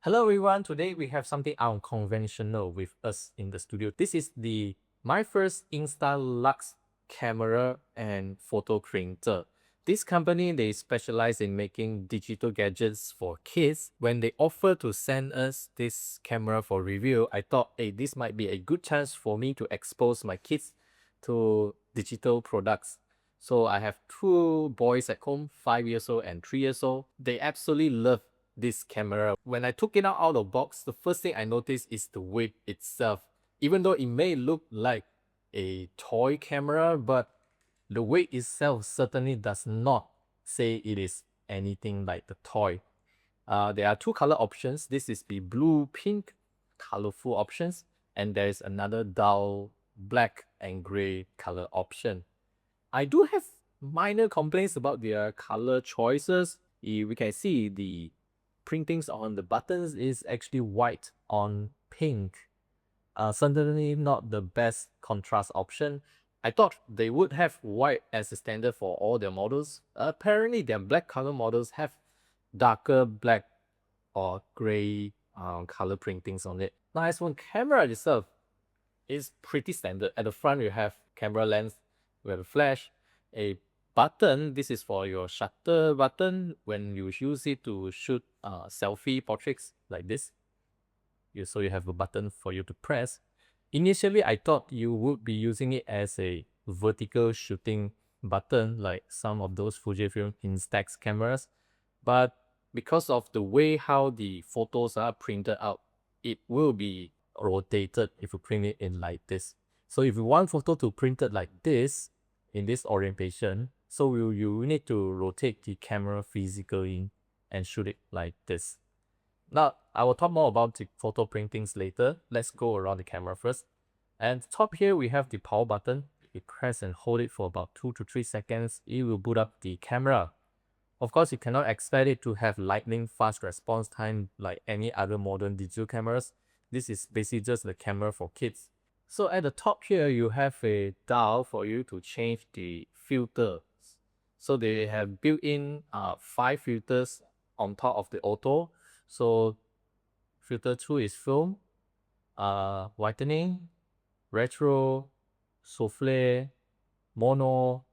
Hello everyone, today we have something unconventional with us in the studio. This is the myFirst Insta Lux Camera and photo printer. This company, they specialize in making digital gadgets for kids. When they offer to send us this camera for review, I thought, hey, this might be a good chance for me to expose my kids to digital products. So I have two boys at home, 5 years old and 3 years old. They absolutely love this camera. When I took it out of the box, the first thing I noticed is the weight itself. Even though it may look like a toy camera, but the weight itself certainly does not say it is anything like the toy. There are two color options. This is the blue pink colorful options, and there is another dull black and gray color option. I do have minor complaints about their color choices. We can see the printings on the buttons is actually white on pink. Certainly not the best contrast option. I thought they would have white as a standard for all their models. Apparently, their black color models have darker black or gray color printings on it. Now, as for camera itself, is pretty standard. At the front, you have camera lens with a flash, a button. This is for your shutter button when you use it to shoot selfie portraits like this. So you have a button for you to press. Initially, I thought you would be using it as a vertical shooting button like some of those Fujifilm Instax cameras, but because of the way how the photos are printed out, it will be rotated if you print it in like this. So if you want photo to print it like this, in this orientation, so you need to rotate the camera physically and shoot it like this. Now, I will talk more about the photo printings later. Let's go around the camera first. And top here, we have the power button. You press and hold it for about 2 to 3 seconds. It will boot up the camera. Of course, you cannot expect it to have lightning fast response time like any other modern digital cameras. This is basically just the camera for kids. So at the top here, you have a dial for you to change the filters. So they have built-in 5 filters on top of the auto. So filter 2 is film, whitening, retro, souffle, mono,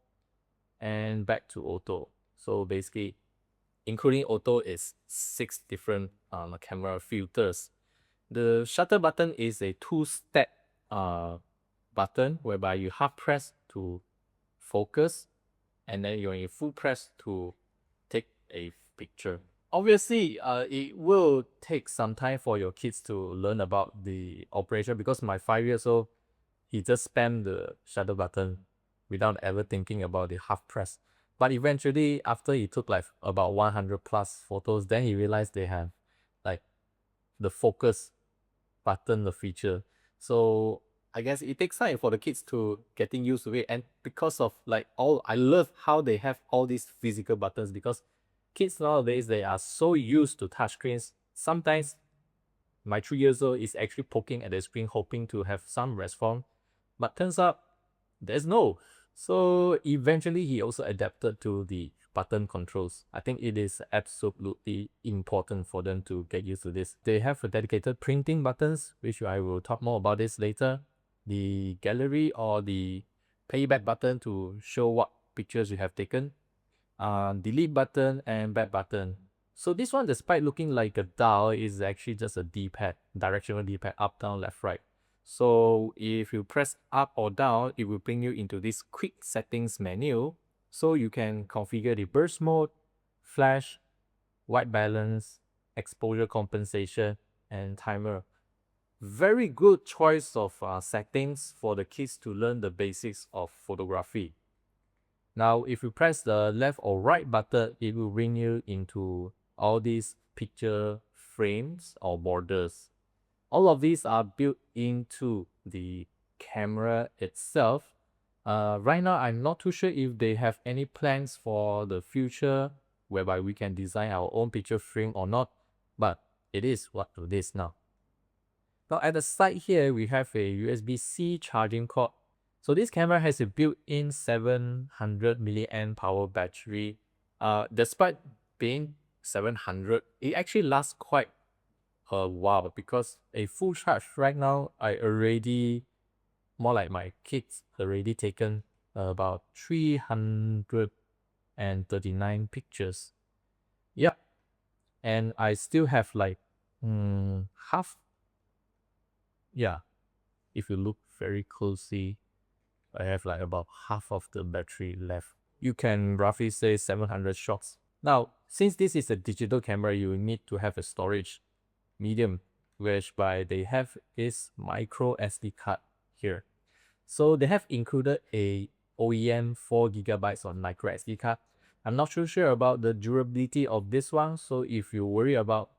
and back to auto. So basically, including auto is 6 different camera filters. The shutter button is a 2-step button whereby you half press to focus and then you're in full press to take a picture. Obviously, it will take some time for your kids to learn about the operation because my 5 years old, he just spammed the shutter button without ever thinking about the half press. But eventually, after he took like about 100 plus photos, then he realized they have like the focus button, the feature. So I guess it takes time for the kids to getting used to it. And because of I love how they have all these physical buttons because kids nowadays, they are so used to touchscreens. Sometimes my 3 years old is actually poking at the screen hoping to have some response, but turns out there's no. So eventually he also adapted to the button controls. I think it is absolutely important for them to get used to this. They have a dedicated printing buttons, which I will talk more about this later. The gallery or the playback button to show what pictures you have taken. Delete button and back button. So this one, despite looking like a dial, is actually just a D-pad, directional D-pad, up, down, left, right. So if you press up or down, it will bring you into this quick settings menu. So you can configure the burst mode, flash, white balance, exposure compensation, and timer. Very good choice of settings for the kids to learn the basics of photography. Now, if you press the left or right button, it will bring you into all these picture frames or borders. All of these are built into the camera itself. Right now, I'm not too sure if they have any plans for the future whereby we can design our own picture frame or not, but it is what it is now. Now, at the side here, we have a USB-C charging cord. So this camera has a built-in 700 milliamp power battery. Despite being 700, it actually lasts quite a while because a full charge right now, I already, more like my kids already taken about 339 pictures. Yeah. And I still have like half. Yeah. If you look very closely, I have like about half of the battery left. You can roughly say 700 shots. Now, since this is a digital camera, you need to have a storage medium, whereby they have is micro SD card here. So they have included a OEM 4 GB of micro SD card. I'm not too sure about the durability of this one. So if you worry about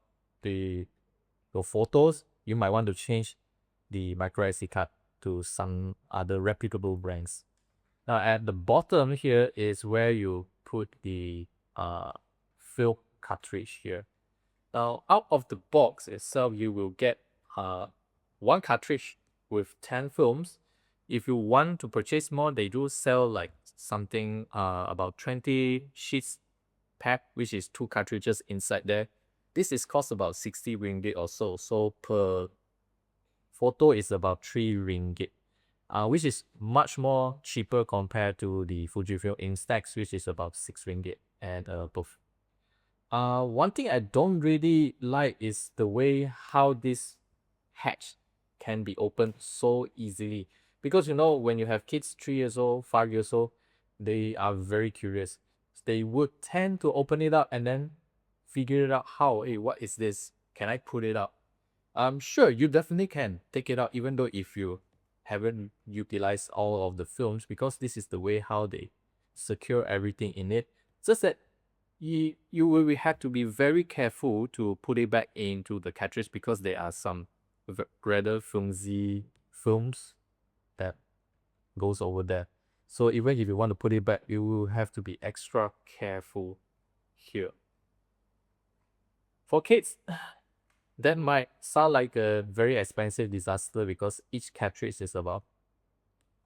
your photos, you might want to change the micro SD card to some other reputable brands. Now at the bottom here is where you put the film cartridge here. Now out of the box itself, you will get one cartridge with 10 films. If you want to purchase more, they do sell like something about 20 sheets pack, which is 2 cartridges inside there. This is cost about 60 ringgit or so. So per photo is about 3 ringgit. Which is much more cheaper compared to the Fujifilm Instax, which is about 6 ringgit and above. One thing I don't really like is the way how this hatch can be opened so easily. Because you know, when you have kids 3 years old, 5 years old, they are very curious. They would tend to open it up and then figure it out how, hey, what is this? Can I put it up? Sure, you definitely can take it out, even though if you haven't utilized all of the films, because this is the way how they secure everything in it. Just that you will have to be very careful to put it back into the cartridge because there are some rather flimsy films that goes over there. So even if you want to put it back, you will have to be extra careful here. For kids, that might sound like a very expensive disaster because each cartridge is about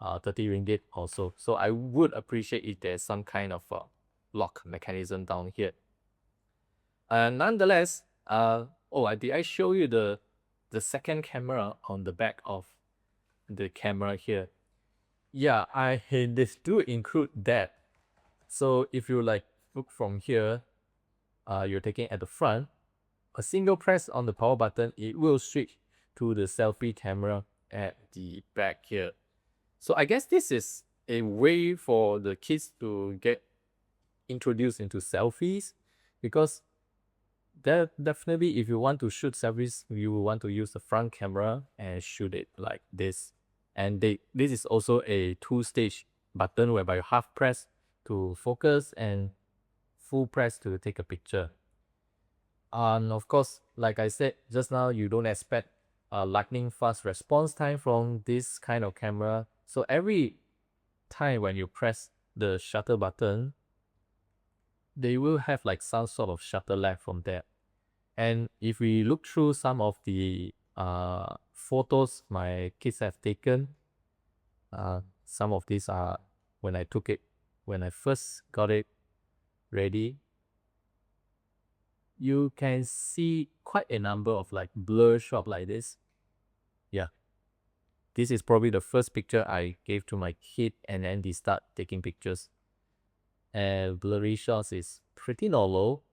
30 ringgit also. So I would appreciate if there's some kind of lock mechanism down here. Nonetheless, did I show you the second camera on the back of the camera here? Yeah, this do include that. So if you like look from here, you're taking at the front, a single press on the power button, it will switch to the selfie camera at the back here. So I guess this is a way for the kids to get introduced into selfies, because definitely if you want to shoot selfies, you will want to use the front camera and shoot it like this. And this is also a 2-stage button whereby you half press to focus and full press to take a picture. And of course, like I said just now, you don't expect a lightning fast response time from this kind of camera. So every time when you press the shutter button, they will have like some sort of shutter lag from there. And if we look through some of the photos my kids have taken, some of these are when I first got it ready. You can see quite a number of like blur shot like this. Yeah, this is probably the first picture I gave to my kid, and then they start taking pictures. And blurry shots is pretty normal.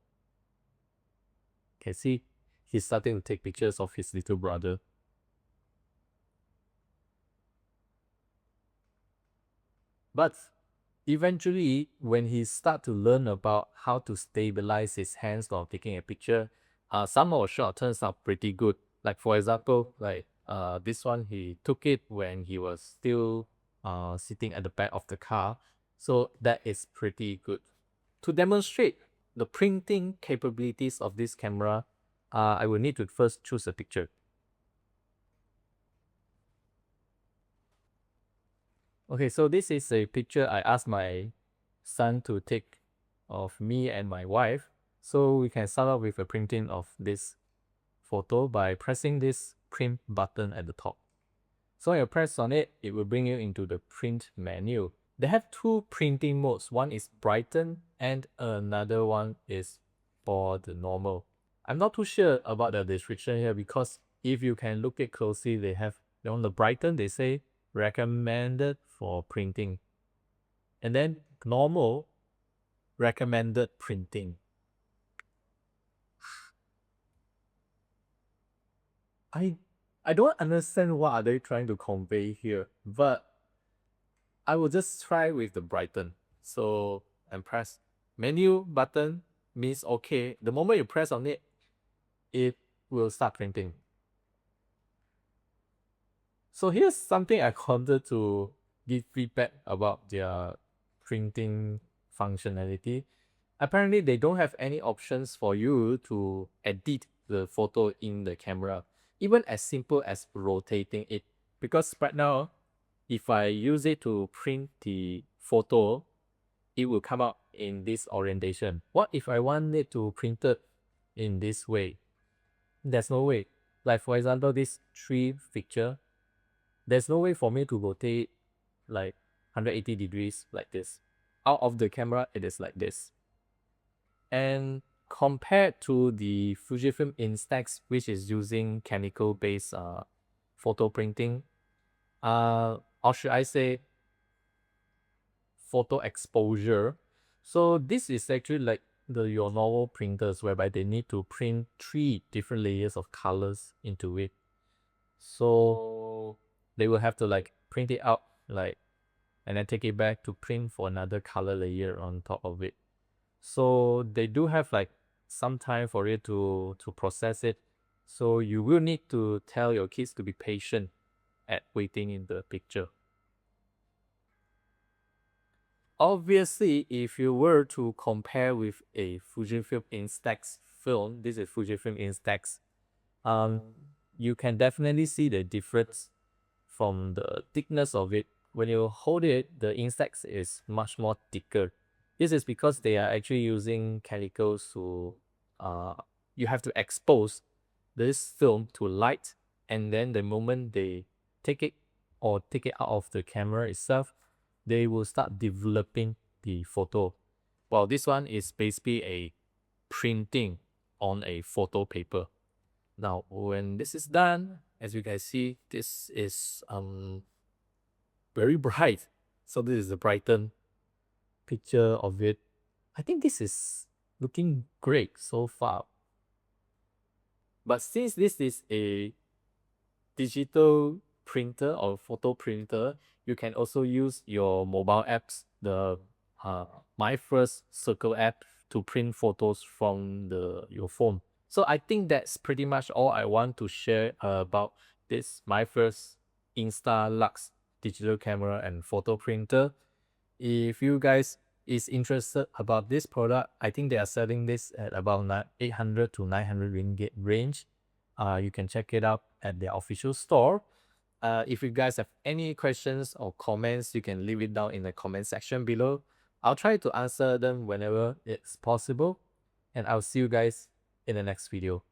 Can see he's starting to take pictures of his little brother. But eventually, when he start to learn about how to stabilize his hands while taking a picture, some of the shot turns out pretty good. Like for example, like this one, he took it when he was still sitting at the back of the car. So that is pretty good. To demonstrate the printing capabilities of this camera, I will need to first choose a picture. Okay, so this is a picture I asked my son to take of me and my wife. So we can start off with a printing of this photo by pressing this print button at the top. So when you press on it, it will bring you into the print menu. They have 2 printing modes. One is brighten and another one is for the normal. I'm not too sure about the description here because if you can look it closely, they have on the Brighton, they say recommended for printing. And then normal, recommended printing. I I don't understand what are they trying to convey here, but I will just try with the Brighton. So and press menu button means okay. The moment you press on it, it will start printing. So here's something I wanted to give feedback about their printing functionality. Apparently, they don't have any options for you to edit the photo in the camera, even as simple as rotating it. Because right now, if I use it to print the photo, it will come out in this orientation. What if I want it to print it in this way? There's no way. Like for example, this tree picture, there's no way for me to rotate like 180 degrees like this. Out of the camera, it is like this. And compared to the Fujifilm Instax, which is using chemical-based photo printing, or should I say photo exposure. So this is actually like your normal printers whereby they need to print 3 different layers of colors into it. So they will have to like print it out like and then take it back to print for another color layer on top of it. So they do have like some time for it to process it. So you will need to tell your kids to be patient at waiting in the picture. Obviously, if you were to compare with a Fujifilm Instax film, this is Fujifilm Instax, you can definitely see the difference from the thickness of it. When you hold it, the Instax is much more thicker. This is because they are actually using chemicals to, you have to expose this film to light, and then the moment they take it out of the camera itself, they will start developing the photo. Well, this one is basically a printing on a photo paper. Now, when this is done, as you guys see, this is very bright. So this is the Brighton picture of it. I think this is looking great so far. But since this is a digital printer or photo printer, you can also use your mobile apps, the myFirst Circle app, to print photos from your phone. So I think that's pretty much all I want to share about this myFirst Insta Lux digital camera and photo printer. If you guys is interested about this product, I think they are selling this at about 800 to 900 ringgit range. You can check it out at their official store. If you guys have any questions or comments, you can leave it down in the comment section below. I'll try to answer them whenever it's possible. And I'll see you guys in the next video.